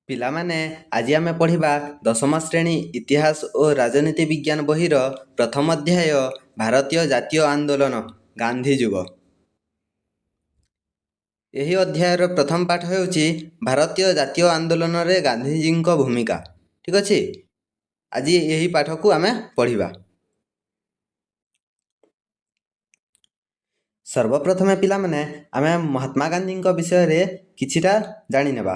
ପିଲାମାନେ ଆଜି ଆମେ ପଢ଼ିବା ଦଶମ ଶ୍ରେଣୀ ଇତିହାସ ଓ ରାଜନୀତି ବିଜ୍ଞାନ ବହିର ପ୍ରଥମ ଅଧ୍ୟାୟ ଭାରତୀୟ ଜାତୀୟ ଆନ୍ଦୋଳନ ଗାନ୍ଧୀ ଯୁଗ। ଏହି ଅଧ୍ୟାୟର ପ୍ରଥମ ପାଠ ହେଉଛି ଭାରତୀୟ ଜାତୀୟ ଆନ୍ଦୋଳନରେ ଗାନ୍ଧୀଜୀଙ୍କ ଭୂମିକା। ଠିକ୍ ଅଛି, ଆଜି ଏହି ପାଠକୁ ଆମେ ପଢ଼ିବା। ସର୍ବପ୍ରଥମେ ପିଲାମାନେ ଆମେ ମହାତ୍ମା ଗାନ୍ଧୀଙ୍କ ବିଷୟରେ କିଛିଟା ଜାଣିନେବା।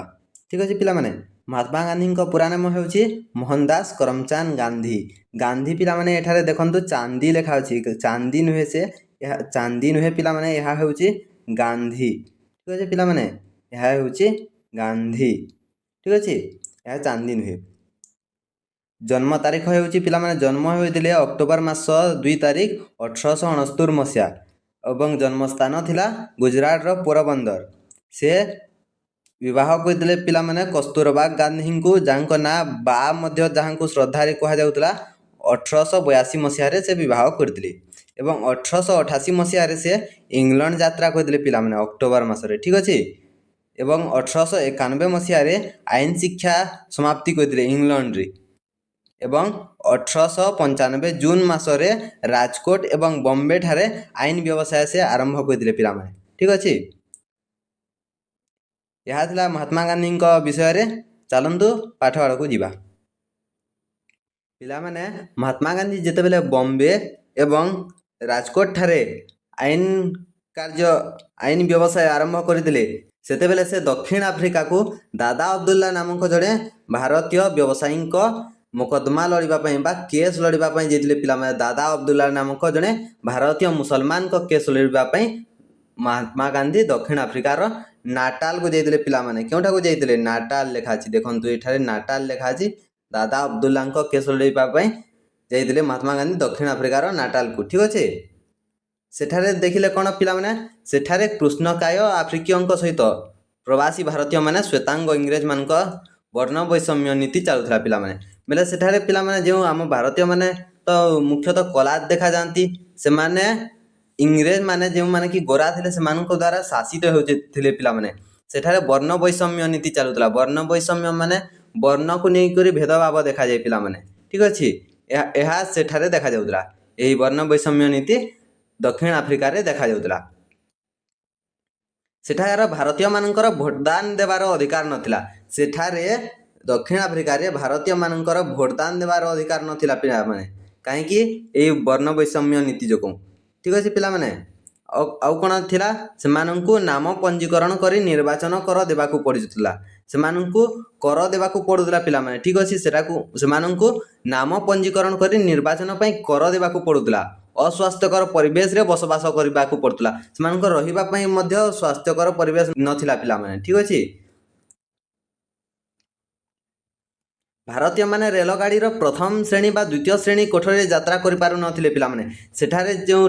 ଠିକ୍ ଅଛି ପିଲାମାନେ, ମହାତ୍ମା ଗାନ୍ଧୀଙ୍କ ପୁରା ନାମ ହେଉଛି ମୋହନ ଦାସ କରମଚାନ୍ଦ ଗାନ୍ଧୀ। ଗାନ୍ଧୀ ପିଲାମାନେ ଏଠାରେ ଦେଖନ୍ତୁ ଚାନ୍ଦି ଲେଖା ଅଛି, ଚାନ୍ଦି ନୁହେଁ, ଚାନ୍ଦି ନୁହେଁ ପିଲାମାନେ, ଏହା ହେଉଛି ଗାନ୍ଧୀ। ଠିକ୍ ଅଛି ପିଲାମାନେ, ଏହା ହେଉଛି ଗାନ୍ଧୀ। ଠିକ୍ ଅଛି, ଏହା ଚାନ୍ଦି ନୁହେଁ। ଜନ୍ମ ତାରିଖ ହେଉଛି ପିଲାମାନେ, ଜନ୍ମ ହୋଇଥିଲେ ଅକ୍ଟୋବର ମାସ 2 ତାରିଖ 1869 ମସିହା ଏବଂ ଜନ୍ମସ୍ଥାନ ଥିଲା ଗୁଜରାଟର ପୋରବନ୍ଦର। ସେ ବିବାହ କରିଥିଲେ ପିଲାମାନେ କସ୍ତୁରବା ଗାନ୍ଧୀଙ୍କୁ, ଯାହାଙ୍କ ନାଁ ବା ମଧ୍ୟ ଯାହାଙ୍କୁ ଶ୍ରଦ୍ଧାରେ କୁହାଯାଉଥିଲା। 1882 ମସିହାରେ ସେ ବିବାହ କରିଥିଲେ ଏବଂ 1888 ମସିହାରେ ସେ ଇଂଲଣ୍ଡ ଯାତ୍ରା କରିଥିଲେ ପିଲାମାନେ ଅକ୍ଟୋବର ମାସରେ। ଠିକ୍ ଅଛି, ଏବଂ 1891 ମସିହାରେ ଆଇନ ଶିକ୍ଷା ସମାପ୍ତି କରିଥିଲେ ଇଂଲଣ୍ଡରେ ଏବଂ 1895 ଜୁନ୍ ମାସରେ ରାଜକୋଟ ଏବଂ ବମ୍ବେ ଠାରେ ଆଇନ ବ୍ୟବସାୟ ସେ ଆରମ୍ଭ କରିଥିଲେ ପିଲାମାନେ। ଠିକ୍ ଅଛି, ଏହା ଥିଲା ମହାତ୍ମା ଗାନ୍ଧୀଙ୍କ ବିଷୟରେ। ଚାଲନ୍ତୁ ପାଠ ଆଡ଼କୁ ଯିବା। ପିଲାମାନେ, ମହାତ୍ମା ଗାନ୍ଧୀ ଯେତେବେଳେ ବମ୍ବେ ଏବଂ ରାଜକୋଟ ଠାରେ ଆଇନ ବ୍ୟବସାୟ ଆରମ୍ଭ କରିଥିଲେ, ସେତେବେଳେ ସେ ଦକ୍ଷିଣ ଆଫ୍ରିକାକୁ ଦାଦା ଅବଦୁଲ୍ଲା ନାମକ ଜଣେ ଭାରତୀୟ ବ୍ୟବସାୟୀଙ୍କ ମୋକଦ୍ଦମା ଲଢ଼ିବା ପାଇଁ ବା କେସ୍ ଲଢ଼ିବା ପାଇଁ ଯାଇଥିଲେ ପିଲାମାନେ। ଦାଦା ଅବଦୁଲ୍ଲା ନାମକ ଜଣେ ଭାରତୀୟ ମୁସଲମାନଙ୍କ କେସ୍ ଲଢ଼ିବା ପାଇଁ ମହାତ୍ମା ଗାନ୍ଧୀ ଦକ୍ଷିଣ ଆଫ୍ରିକାର ନାଟାଲକୁ ଯାଇଥିଲେ ପିଲାମାନେ। କେଉଁଠାକୁ ଯାଇଥିଲେ? ନାଟାଲ ଲେଖା ଅଛି, ଦେଖନ୍ତୁ ଏଠାରେ ନାଟାଲ ଲେଖା ଅଛି। ଦାଦା ଅବଦୁଲ୍ଲାଙ୍କ କେସ୍ ଲଢ଼ିବା ପାଇଁ ଯାଇଥିଲେ ମହାତ୍ମା ଗାନ୍ଧୀ ଦକ୍ଷିଣ ଆଫ୍ରିକାର ନାଟାଲକୁ। ଠିକ୍ ଅଛି, ସେଠାରେ ଦେଖିଲେ କ'ଣ ପିଲାମାନେ, ସେଠାରେ କୃଷ୍ଣକାୟ ଆଫ୍ରିକୀୟଙ୍କ ସହିତ ପ୍ରବାସୀ ଭାରତୀୟମାନେ ଶ୍ୱେତାଙ୍ଗ ଇଂରେଜମାନଙ୍କ ବର୍ଣ୍ଣ ବୈଷମ୍ୟ ନୀତି ଚାଲୁଥିଲା ପିଲାମାନେ। ବେଲେ ସେଠାରେ ପିଲାମାନେ ଯେଉଁ ଆମ ଭାରତୀୟମାନେ ତ ମୁଖ୍ୟତଃ କଳା ଦେଖାଯାଆନ୍ତି, ସେମାନେ ଇଂରେଜମାନେ ଯେଉଁମାନେ କି ଗୋରା ଥିଲେ ସେମାନଙ୍କ ଦ୍ୱାରା ଶାସିତ ହେଉଥିଲେ ପିଲାମାନେ। ସେଠାରେ ବର୍ଣ୍ଣ ବୈଷମ୍ୟ ନୀତି ଚାଲୁଥିଲା। ବର୍ଣ୍ଣ ବୈଷମ୍ୟ ମାନେ ବର୍ଣ୍ଣକୁ ନେଇକରି ଭେଦଭାବ ଦେଖାଯାଏ ପିଲାମାନେ। ଠିକ୍ ଅଛି, ଏହା ସେଠାରେ ଦେଖାଯାଉଥିଲା। ଏହି ବର୍ଣ୍ଣ ବୈଷମ୍ୟ ନୀତି ଦକ୍ଷିଣ ଆଫ୍ରିକାରେ ଦେଖାଯାଉଥିଲା। ସେଠାକାର ଭାରତୀୟମାନଙ୍କର ଭୋଟଦାନ ଦେବାର ଅଧିକାର ନଥିଲା। ସେଠାରେ ଦକ୍ଷିଣ ଆଫ୍ରିକାରେ ଭାରତୀୟମାନଙ୍କର ଭୋଟଦାନ ଦେବାର ଅଧିକାର ନଥିଲା ପିଲାମାନେ, କାହିଁକି? ଏହି ବର୍ଣ୍ଣ ବୈଷମ୍ୟ ନୀତି ଯୋଗୁଁ। ଠିକ୍ ଅଛି ପିଲାମାନେ, ଆଉ କ'ଣ ଥିଲା? ସେମାନଙ୍କୁ ନାମ ପଞ୍ଜୀକରଣ କରି ନିର୍ବାଚନ କର ଦେବାକୁ ପଡ଼ୁଥିଲା। ସେମାନଙ୍କୁ କର ଦେବାକୁ ପଡ଼ୁଥିଲା ପିଲାମାନେ। ଠିକ୍ ଅଛି, ସେମାନଙ୍କୁ ନାମ ପଞ୍ଜୀକରଣ କରି ନିର୍ବାଚନ ପାଇଁ କର ଦେବାକୁ ପଡ଼ୁଥିଲା। ଅସ୍ୱାସ୍ଥ୍ୟକର ପରିବେଶରେ ବସବାସ କରିବାକୁ ପଡ଼ୁଥିଲା। ସେମାନଙ୍କ ରହିବା ପାଇଁ ମଧ୍ୟ ସ୍ୱାସ୍ଥ୍ୟକର ପରିବେଶ ନଥିଲା ପିଲାମାନେ। ଠିକ୍ ଅଛି, ଭାରତୀୟମାନେ ରେଳଗାଡ଼ିର ପ୍ରଥମ ଶ୍ରେଣୀ ବା ଦ୍ୱିତୀୟ ଶ୍ରେଣୀ କୋଠରୀରେ ଯାତ୍ରା କରିପାରୁନଥିଲେ ପିଲାମାନେ। ସେଠାରେ ଯେଉଁ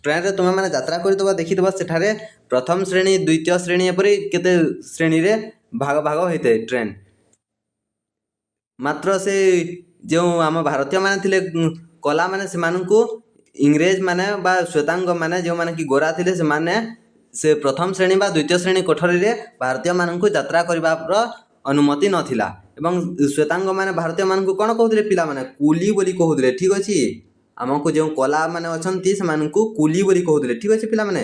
ଟ୍ରେନରେ ତୁମେମାନେ ଯାତ୍ରା କରିଦେବ, ଦେଖିଦେବ ସେଠାରେ ପ୍ରଥମ ଶ୍ରେଣୀ, ଦ୍ୱିତୀୟ ଶ୍ରେଣୀ ଏପରି କେତେ ଶ୍ରେଣୀରେ ଭାଗ ହୋଇଥାଏ ଟ୍ରେନ୍। ମାତ୍ର ସେ ଯେଉଁ ଆମ ଭାରତୀୟମାନେ ଥିଲେ କଳାମାନେ, ସେମାନଙ୍କୁ ଇଂରେଜମାନେ ବା ଶ୍ୱେତାଙ୍ଗମାନେ ଯେଉଁମାନେ କି ଗୋରା ଥିଲେ, ସେମାନେ ସେ ପ୍ରଥମ ଶ୍ରେଣୀ ବା ଦ୍ୱିତୀୟ ଶ୍ରେଣୀ କୋଠରୀରେ ଭାରତୀୟମାନଙ୍କୁ ଯାତ୍ରା କରିବାର ଅନୁମତି ନଥିଲା ଏବଂ ଶ୍ୱେତାଙ୍ଗମାନେ ଭାରତୀୟମାନଙ୍କୁ କ'ଣ କହୁଥିଲେ ପିଲାମାନେ? କୁଲି ବୋଲି କହୁଥିଲେ। ଠିକ୍ ଅଛି, ଆମକୁ ଯେଉଁ କଳାମାନେ ଅଛନ୍ତି ସେମାନଙ୍କୁ କୁଲି ବୋଲି କହୁଥିଲେ। ଠିକ୍ ଅଛି ପିଲାମାନେ,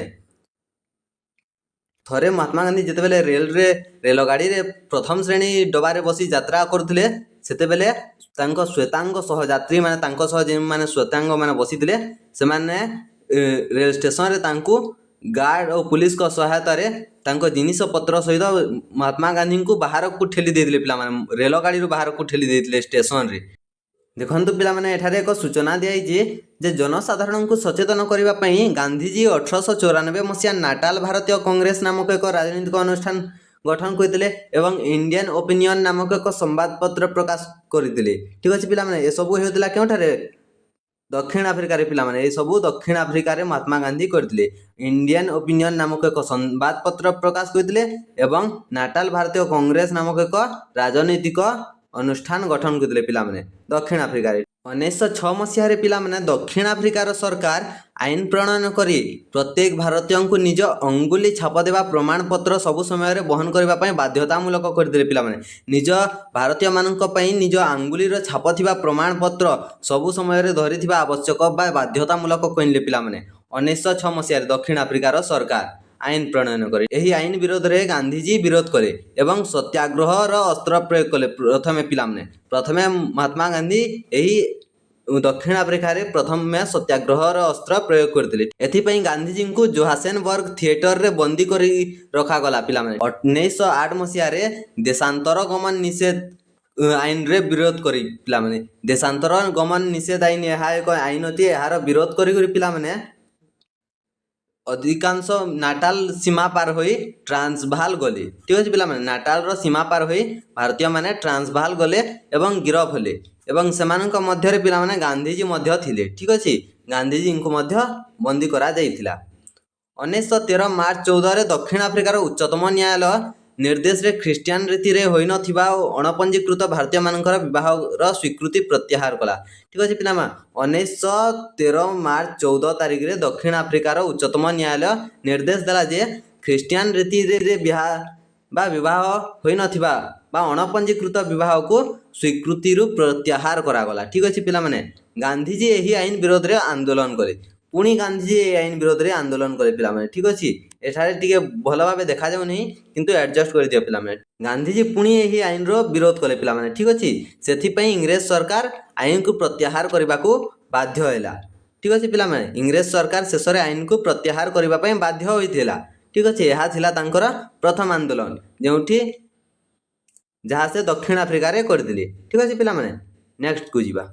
ଥରେ ମହାତ୍ମା ଗାନ୍ଧୀ ଯେତେବେଳେ ରେଳଗାଡ଼ିରେ ପ୍ରଥମ ଶ୍ରେଣୀ ଡବାରେ ବସି ଯାତ୍ରା କରୁଥିଲେ, ସେତେବେଳେ ତାଙ୍କ ଶ୍ୱେତାଙ୍ଗ ସହଯାତ୍ରୀମାନେ, ତାଙ୍କ ସହ ଯେଉଁମାନେ ଶ୍ୱେତାଙ୍ଗମାନେ ବସିଥିଲେ, ସେମାନେ ରେଳ ଷ୍ଟେସନରେ ତାଙ୍କୁ ଗାର୍ଡ଼ ଓ ପୁଲିସଙ୍କ ସହାୟତାରେ ତାଙ୍କ ଜିନିଷପତ୍ର ସହିତ ମହାତ୍ମା ଗାନ୍ଧୀଙ୍କୁ ବାହାରକୁ ଠେଲି ଦେଇଥିଲେ ପିଲାମାନେ। ରେଳଗାଡ଼ିରୁ ବାହାରକୁ ଠେଲି ଦେଇଥିଲେ ଷ୍ଟେସନରେ। ଦେଖନ୍ତୁ ପିଲାମାନେ, ଏଠାରେ ଏକ ସୂଚନା ଦିଆଯାଇଛି ଯେ ଜନସାଧାରଣଙ୍କୁ ସଚେତନ କରିବା ପାଇଁ ଗାନ୍ଧୀଜୀ 1894 ମସିହା ନାଟାଲ ଭାରତୀୟ କଂଗ୍ରେସ ନାମକ ଏକ ରାଜନୈତିକ ଅନୁଷ୍ଠାନ ଗଠନ କରିଥିଲେ ଏବଂ ଇଣ୍ଡିଆନ ଓପିନିଅନ ନାମକ ଏକ ସମ୍ବାଦପତ୍ର ପ୍ରକାଶ କରିଥିଲେ। ଠିକ୍ ଅଛି ପିଲାମାନେ, ଏସବୁ ହେଉଥିଲା କେଉଁଠାରେ? ଦକ୍ଷିଣ ଆଫ୍ରିକାରେ ପିଲାମାନେ। ଏସବୁ ଦକ୍ଷିଣ ଆଫ୍ରିକାରେ ମହାତ୍ମା ଗାନ୍ଧୀ କରିଥିଲେ। ଇଣ୍ଡିଆନ ଓପିନିଅନ ନାମକ ଏକ ସମ୍ବାଦପତ୍ର ପ୍ରକାଶ କରିଥିଲେ ଏବଂ ନାଟାଲ ଭାରତୀୟ କଂଗ୍ରେସ ନାମକ ଏକ ରାଜନୈତିକ ଅନୁଷ୍ଠାନ ଗଠନ କରିଥିଲେ ପିଲାମାନେ ଦକ୍ଷିଣ ଆଫ୍ରିକାରେ। 1906 ମସିହାରେ ପିଲାମାନେ ଦକ୍ଷିଣ ଆଫ୍ରିକାର ସରକାର ଆଇନ ପ୍ରଣୟନ କରି ପ୍ରତ୍ୟେକ ଭାରତୀୟଙ୍କୁ ନିଜ ଅଙ୍ଗୁଳି ଛାପ ଦେବା ପ୍ରମାଣପତ୍ର ସବୁ ସମୟରେ ବହନ କରିବା ପାଇଁ ବାଧ୍ୟତାମୂଳକ କରିଥିଲେ ପିଲାମାନେ। ନିଜ ଭାରତୀୟମାନଙ୍କ ପାଇଁ ନିଜ ଆଙ୍ଗୁଳିର ଛାପ ଥିବା ପ୍ରମାଣପତ୍ର ସବୁ ସମୟରେ ଧରିଥିବା ଆବଶ୍ୟକ ବା ବାଧ୍ୟତାମୂଳକ କହିଲେ ପିଲାମାନେ। 1906 ମସିହାରେ ଦକ୍ଷିଣ ଆଫ୍ରିକାର ସରକାର ଆଇନ ପ୍ରଣୟନ କରେ। ଏହି ଆଇନ ବିରୋଧରେ ଗାନ୍ଧିଜୀ ବିରୋଧ କଲେ ଏବଂ ସତ୍ୟାଗ୍ରହର ଅସ୍ତ୍ର ପ୍ରୟୋଗ କଲେ। ପ୍ରଥମେ ମହାତ୍ମା ଗାନ୍ଧୀ ଏହି ଦକ୍ଷିଣ ଆଫ୍ରିକାରେ ପ୍ରଥମେ ସତ୍ୟାଗ୍ରହର ଅସ୍ତ୍ର ପ୍ରୟୋଗ କରିଥିଲେ। ଏଥିପାଇଁ ଗାନ୍ଧିଜୀଙ୍କୁ ଜୋହାନ୍ସବର୍ଗ ଥିଏଟରରେ ବନ୍ଦୀ କରି ରଖାଗଲା ପିଲାମାନେ। 1908 ମସିହାରେ ଦେଶାନ୍ତର ଗମନ ନିଷେଧ ଆଇନରେ ବିରୋଧ କରି ପିଲାମାନେ ଦେଶାନ୍ତର ଗମନ ନିଷେଧ ଆଇନ ଏହା ଏକ ଆଇନ ଅଟେ। ଏହାର ବିରୋଧ କରି ପିଲାମାନେ ଅଧିକାଂଶ ନାଟାଲ ସୀମା ପାର ହୋଇ ଟ୍ରାନ୍ସଭାଲ ଗଲେ। ଠିକ୍ ଅଛି ପିଲାମାନେ, ନାଟାଲର ସୀମା ପାର ହୋଇ ଭାରତୀୟମାନେ ଟ୍ରାନ୍ସଭାଲ ଗଲେ ଏବଂ ଗିରଫ ହେଲେ ଏବଂ ସେମାନଙ୍କ ମଧ୍ୟରେ ପିଲାମାନେ ଗାନ୍ଧିଜୀ ମଧ୍ୟ ଥିଲେ। ଠିକ୍ ଅଛି, ଗାନ୍ଧିଜୀଙ୍କୁ ମଧ୍ୟ ବନ୍ଦୀ କରାଯାଇଥିଲା। 1913 ମାର୍ଚ୍ଚ 14ରେ ଦକ୍ଷିଣ ଆଫ୍ରିକାର ଉଚ୍ଚତମ ନ୍ୟାୟାଳୟ ନିର୍ଦ୍ଦେଶରେ ଖ୍ରୀଷ୍ଟିଆନ ରୀତିରେ ହୋଇନଥିବା ଓ ଅଣପଞ୍ଜୀକୃତ ଭାରତୀୟମାନଙ୍କର ବିବାହର ସ୍ୱୀକୃତି ପ୍ରତ୍ୟାହାର କଲା। ଠିକ୍ ଅଛି ପିଲାମାନେ, 1913 ମାର୍ଚ୍ଚ 14 ତାରିଖରେ ଦକ୍ଷିଣ ଆଫ୍ରିକାର ଉଚ୍ଚତମ ନ୍ୟାୟାଳୟ ନିର୍ଦ୍ଦେଶ ଦେଲା ଯେ ଖ୍ରୀଷ୍ଟିଆନ ରୀତିରେ ବିବାହ ହୋଇନଥିବା ବା ଅଣପଞ୍ଜୀକୃତ ବିବାହକୁ ସ୍ୱୀକୃତିରୁ ପ୍ରତ୍ୟାହାର କରାଗଲା। ଠିକ୍ ଅଛି ପିଲାମାନେ, ଗାନ୍ଧିଜୀ ଏହି ଆଇନ ବିରୋଧରେ ଆନ୍ଦୋଳନ କଲେ। ପୁଣି ଗାନ୍ଧିଜୀ ଏହି ଆଇନ ବିରୋଧରେ ଆନ୍ଦୋଳନ କଲେ ପିଲାମାନେ। ଠିକ୍ ଅଛି, ଏଠାରେ ଟିକେ ଭଲ ଭାବେ ଦେଖାଯାଉନି କିନ୍ତୁ ଆଡ଼ଜଷ୍ଟ କରିଦିଅ ପିଲାମାନେ। ଗାନ୍ଧିଜୀ ପୁଣି ଏହି ଆଇନର ବିରୋଧ କଲେ ପିଲାମାନେ। ଠିକ୍ ଅଛି, ସେଥିପାଇଁ ଇଂରେଜ ସରକାର ଆଇନକୁ ପ୍ରତ୍ୟାହାର କରିବାକୁ ବାଧ୍ୟ ହେଲା। ଠିକ୍ ଅଛି ପିଲାମାନେ, ଇଂରେଜ ସରକାର ଶେଷରେ ଆଇନକୁ ପ୍ରତ୍ୟାହାର କରିବା ପାଇଁ ବାଧ୍ୟ ହୋଇଥିଲା। ଠିକ୍ ଅଛି, ଏହା ଥିଲା ତାଙ୍କର ପ୍ରଥମ ଆନ୍ଦୋଳନ ଯାହା ସେ ଦକ୍ଷିଣ ଆଫ୍ରିକାରେ କରିଥିଲେ। ଠିକ୍ ଅଛି ପିଲାମାନେ, ନେକ୍ସଟକୁ ଯିବା।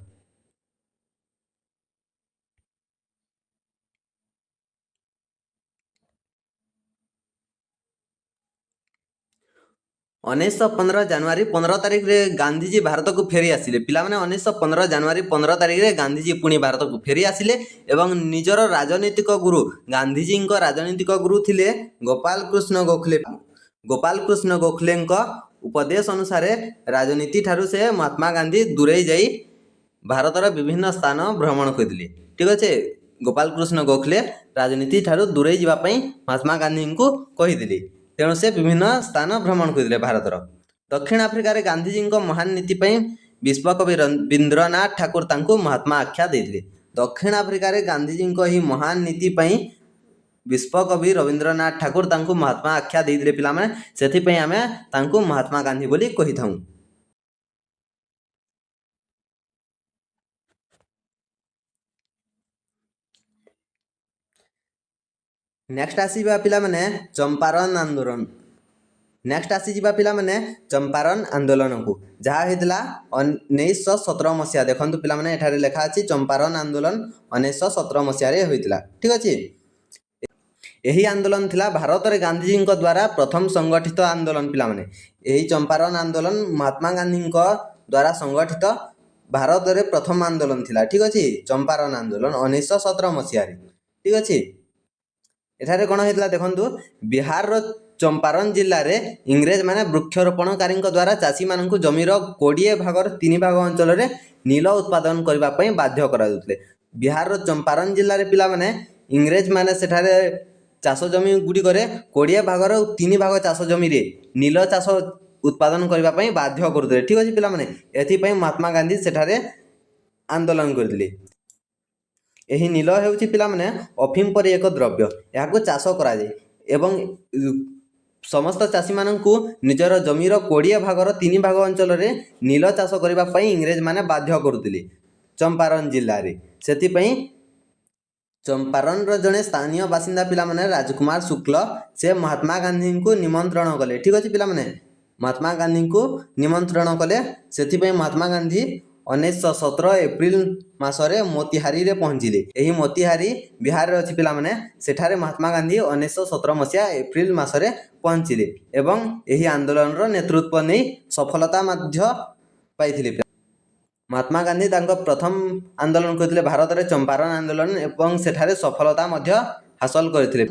1915 ଜାନୁଆରୀ 15 ତାରିଖରେ ଗାନ୍ଧିଜୀ ଭାରତକୁ ଫେରି ଆସିଲେ। ପିଲାମାନେ 1915 ଜାନୁଆରୀ 15 ତାରିଖରେ ଗାନ୍ଧିଜୀ ପୁଣି ଭାରତକୁ ଫେରି ଆସିଲେ ଏବଂ ନିଜର ରାଜନୈତିକ ଗୁରୁ ଗାନ୍ଧିଜୀଙ୍କ ରାଜନୈତିକ ଗୁରୁ ଥିଲେ ଗୋପାଳକୃଷ୍ଣ ଗୋଖଲେଙ୍କ ଉପଦେଶ ଅନୁସାରେ ରାଜନୀତି ଠାରୁ ସେ ମହାତ୍ମା ଗାନ୍ଧୀ ଦୂରେଇ ଯାଇ ଭାରତର ବିଭିନ୍ନ ସ୍ଥାନ ଭ୍ରମଣ କରିଥିଲେ। ଠିକ୍ ଅଛି, ଗୋପାଳକୃଷ୍ଣ ଗୋଖଲେ ରାଜନୀତି ଠାରୁ ଦୂରେଇ ଯିବା ପାଇଁ ମହାତ୍ମା ଗାନ୍ଧୀଙ୍କୁ କହିଥିଲେ। ତେଣୁ ସେ ବିଭିନ୍ନ ସ୍ଥାନ ଭ୍ରମଣ କରିଥିଲେ ଭାରତର। ଦକ୍ଷିଣ ଆଫ୍ରିକାରେ ଗାନ୍ଧିଜୀଙ୍କ ମହାନ ନୀତି ପାଇଁ ବିଶ୍ୱକବି ରବୀନ୍ଦ୍ରନାଥ ଠାକୁର ତାଙ୍କୁ ମହାତ୍ମା ଆଖ୍ୟା ଦେଇଥିଲେ। ଦକ୍ଷିଣ ଆଫ୍ରିକାରେ ଗାନ୍ଧିଜୀଙ୍କ ଏହି ମହାନ ନୀତି ପାଇଁ ବିଶ୍ୱକବି ରବୀନ୍ଦ୍ରନାଥ ଠାକୁର ତାଙ୍କୁ ମହାତ୍ମା ଆଖ୍ୟା ଦେଇଥିଲେ ପିଲାମାନେ। ସେଥିପାଇଁ ଆମେ ତାଙ୍କୁ ମହାତ୍ମା ଗାନ୍ଧୀ ବୋଲି କହିଥାଉ। ନେକ୍ସଟ ଆସିଯିବା ପିଲାମାନେ ଚମ୍ପାରଣ ଆନ୍ଦୋଳନକୁ, ଯାହା ହୋଇଥିଲା 1917 ମସିହା। ଦେଖନ୍ତୁ ପିଲାମାନେ, ଏଠାରେ ଲେଖା ଅଛି ଚମ୍ପାରଣ ଆନ୍ଦୋଳନ 1917 ମସିହାରେ ହୋଇଥିଲା। ଠିକ୍ ଅଛି, ଏହି ଆନ୍ଦୋଳନ ଥିଲା ଭାରତରେ ଗାନ୍ଧିଜୀଙ୍କ ଦ୍ୱାରା ପ୍ରଥମ ସଂଗଠିତ ଆନ୍ଦୋଳନ ପିଲାମାନେ। ଏହି ଚମ୍ପାରଣ ଆନ୍ଦୋଳନ ମହାତ୍ମା ଗାନ୍ଧୀଙ୍କ ଦ୍ୱାରା ସଂଗଠିତ ଭାରତରେ ପ୍ରଥମ ଆନ୍ଦୋଳନ ଥିଲା। ଠିକ୍ ଅଛି, ଚମ୍ପାରଣ ଆନ୍ଦୋଳନ 1917 ମସିହାରେ। ଠିକ୍ ଅଛି, ଏଠାରେ କ'ଣ ହେଇଥିଲା ଦେଖନ୍ତୁ, ବିହାରର ଚମ୍ପାରଣ ଜିଲ୍ଲାରେ ଇଂରେଜମାନେ ବୃକ୍ଷରୋପଣକାରୀଙ୍କ ଦ୍ୱାରା ଚାଷୀମାନଙ୍କୁ ଜମିର 20 ଭାଗର 3 ଭାଗ ଅଞ୍ଚଳରେ ନୀଳ ଉତ୍ପାଦନ କରିବା ପାଇଁ ବାଧ୍ୟ କରାଯାଉଥିଲେ। ବିହାରର ଚମ୍ପାରଣ ଜିଲ୍ଲାରେ ପିଲାମାନେ ଇଂରେଜମାନେ ସେଠାରେ ଚାଷ ଜମି ଗୁଡ଼ିକରେ 20 ଭାଗର 3 ଭାଗ ଚାଷ ଜମିରେ ନୀଳ ଚାଷ ଉତ୍ପାଦନ କରିବା ପାଇଁ ବାଧ୍ୟ କରୁଥିଲେ। ଠିକ୍ ଅଛି ପିଲାମାନେ, ଏଥିପାଇଁ ମହାତ୍ମା ଗାନ୍ଧୀ ସେଠାରେ ଆନ୍ଦୋଳନ କରିଥିଲେ। ଏହି ନୀଳ ହେଉଛି ପିଲାମାନେ ଅଫିମ ପରି ଏକ ଦ୍ରବ୍ୟ। ଏହାକୁ ଚାଷ କରାଯାଏ ଏବଂ ସମସ୍ତ ଚାଷୀମାନଙ୍କୁ ନିଜର ଜମିର 20 ଭାଗର 3 ଭାଗ ଅଞ୍ଚଳରେ ନୀଳ ଚାଷ କରିବା ପାଇଁ ଇଂରେଜମାନେ ବାଧ୍ୟ କରୁଥିଲେ ଚମ୍ପାରଣ ଜିଲ୍ଲାରେ। ସେଥିପାଇଁ ଚମ୍ପାରଣର ଜଣେ ସ୍ଥାନୀୟ ବାସିନ୍ଦା ପିଲାମାନେ ରାଜକୁମାର ଶୁକ୍ଲ ସେ ମହାତ୍ମା ଗାନ୍ଧୀଙ୍କୁ ନିମନ୍ତ୍ରଣ କଲେ। ଠିକ୍ ଅଛି ପିଲାମାନେ, ମହାତ୍ମା ଗାନ୍ଧୀଙ୍କୁ ନିମନ୍ତ୍ରଣ କଲେ। ସେଥିପାଇଁ ମହାତ୍ମା ଗାନ୍ଧୀ 1917 ଏପ୍ରିଲ ମାସରେ ମୋତିହାରୀରେ ପହଞ୍ଚିଲେ। ଏହି ମୋତିହାରୀ ବିହାରରେ ଅଛି ପିଲାମାନେ। ସେଠାରେ ମହାତ୍ମା ଗାନ୍ଧୀ 1917 ମସିହା ଏପ୍ରିଲ ମାସରେ ପହଞ୍ଚିଲେ ଏବଂ ଏହି ଆନ୍ଦୋଳନର ନେତୃତ୍ୱ ନେଇ ସଫଳତା ମଧ୍ୟ ପାଇଥିଲେ। ମହାତ୍ମା ଗାନ୍ଧୀ ତାଙ୍କ ପ୍ରଥମ ଆନ୍ଦୋଳନ କରିଥିଲେ ଭାରତରେ ଚମ୍ପାରଣ ଆନ୍ଦୋଳନ ଏବଂ ସେଠାରେ ସଫଳତା ମଧ୍ୟ ହାସଲ କରିଥିଲେ।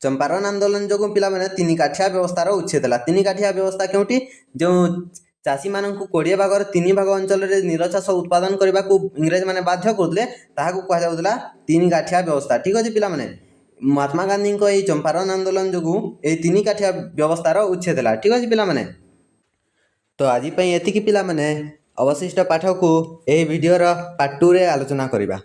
ଚମ୍ପାରଣ ଆନ୍ଦୋଳନ ଯୋଗୁଁ ପିଲାମାନେ ତିନି କାଠିଆ ବ୍ୟବସ୍ଥାର ଉଚ୍ଛେଦ ହେଲା। ତିନି କାଠିଆ ବ୍ୟବସ୍ଥା କେଉଁଠି? ଯେଉଁ ଚାଷୀମାନଙ୍କୁ 20 ଭାଗର 3 ଭାଗ ଅଞ୍ଚଳରେ ନିର ଚାଷ ଉତ୍ପାଦନ କରିବାକୁ ଇଂରେଜମାନେ ବାଧ୍ୟ କରୁଥିଲେ ତାହାକୁ କୁହାଯାଉଥିଲା 3 କାଠିଆ ବ୍ୟବସ୍ଥା। ଠିକ୍ ଅଛି ପିଲାମାନେ, ମହାତ୍ମା ଗାନ୍ଧୀଙ୍କ ଏହି ଚମ୍ପାରଣ ଆନ୍ଦୋଳନ ଯୋଗୁଁ ଏହି 3 କାଠିଆ ବ୍ୟବସ୍ଥାର ଉଚ୍ଛେଦ ହେଲା। ଠିକ୍ ଅଛି ପିଲାମାନେ, ତ ଆଜି ପାଇଁ ଏତିକି ପିଲାମାନେ। ଅବଶିଷ୍ଟ ପାଠକୁ ଏହି ଭିଡ଼ିଓର ପାର୍ଟ 2ରେ ଆଲୋଚନା କରିବା।